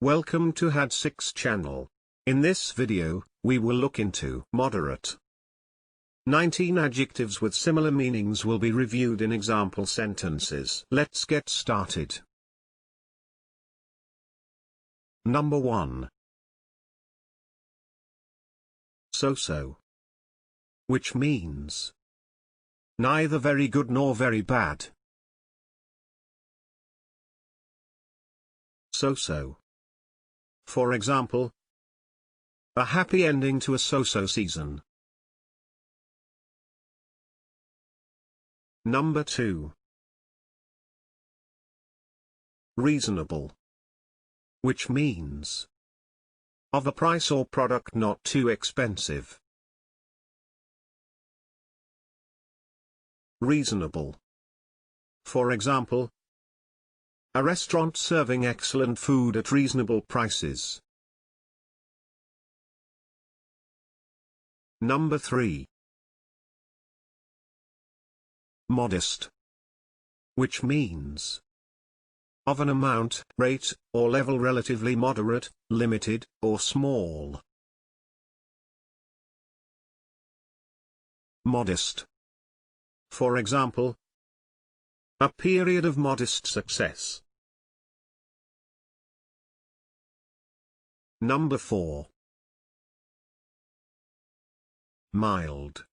Welcome to Had6 channel. In this video, we will look into moderate. 19 adjectives with similar meanings will be reviewed in example sentences. Let's get started. Number 1. So-so. Which means neither very good nor very bad. So-so. For example, a happy ending to a so-so season. Number 2. Reasonable. Which means of a price or product not too expensive. Reasonable. For example, a restaurant serving excellent food at reasonable prices. Number 3. Modest. Which means of an amount, rate, or level relatively moderate, limited, or small. Modest. For example, a period of modest success. Number 4. Mild.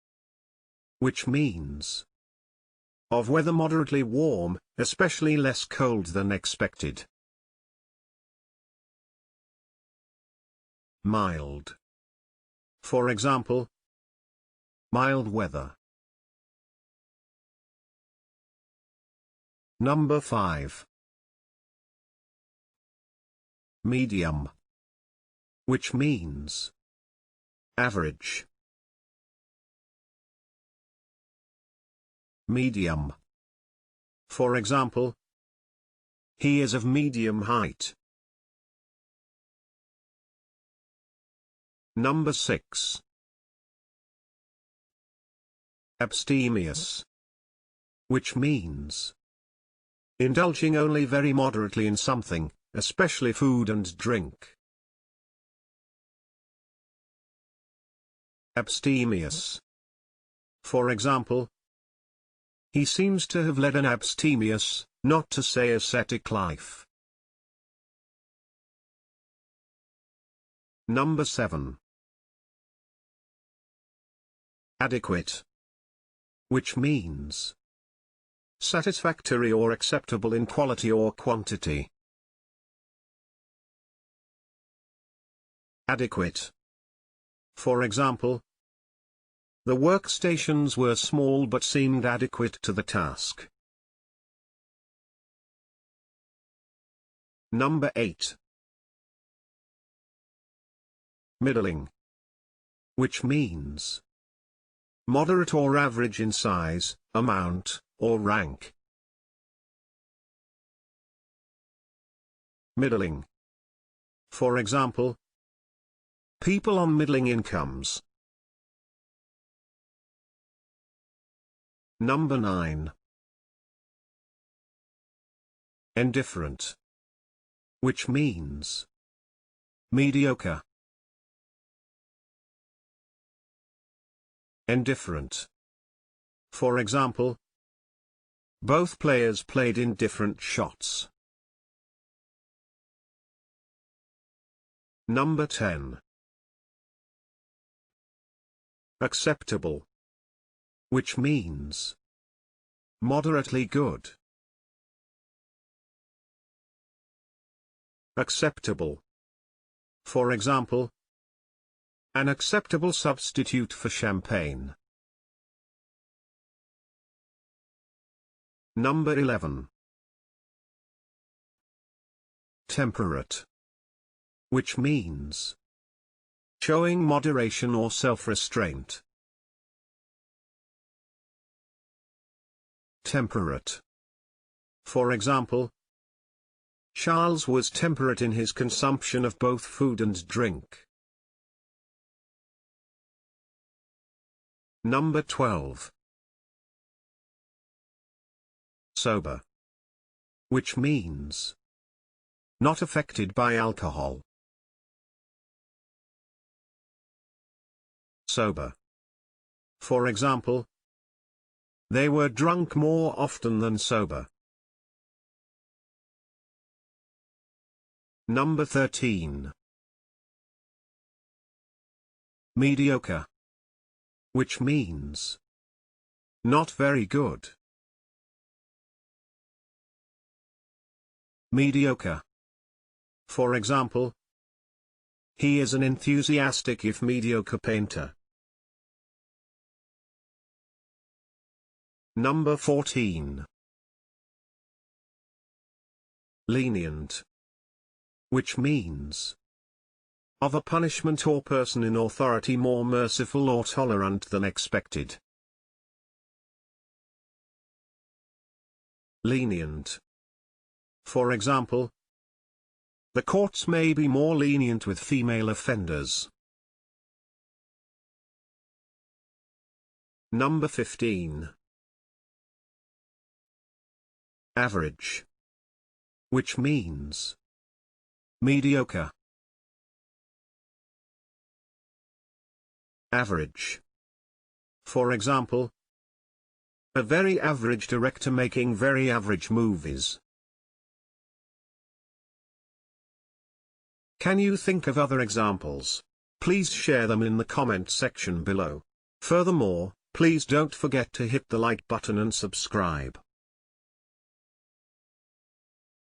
Which means of weather moderately warm, especially less cold than expected. Mild. For example, mild weather. Number 5. Medium. Which means average. Medium. For example, he is of medium height. Number 6. Abstemious. Which means indulging only very moderately in something, especially food and drink. Abstemious. For example, he seems to have led an abstemious, not to say ascetic life. Number 7. Adequate. Which means satisfactory or acceptable in quality or quantity. Adequate. For example, the workstations were small but seemed adequate to the task. Number 8. Middling. Which means moderate or average in size, amount, or rank. Middling. For example, people on middling incomes. Number 9. Indifferent. Which means mediocre. Indifferent. For example, both players played indifferent shots. Number 10. Acceptable. Which means moderately good. Acceptable. For example, an acceptable substitute for champagne. Number 11. Temperate. Which means showing moderation or self-restraint. Temperate. For example, Charles was temperate in his consumption of both food and drink. Number 12. Sober. Which means Not affected by alcohol. Sober. For example, they were drunk more often than sober. Number 13. Mediocre. Which means not very good. Mediocre. For example, he is an enthusiastic if mediocre painter. Number 14. Lenient. Which means of a punishment or person in authority more merciful or tolerant than expected. Lenient. For example, the courts may be more lenient with female offenders. Number 15. Average. Which means mediocre. Average. For example, a very average director making very average movies. Can you think of other examples? Please share them in the comment section below. Furthermore, please don't forget to hit the like button and subscribe.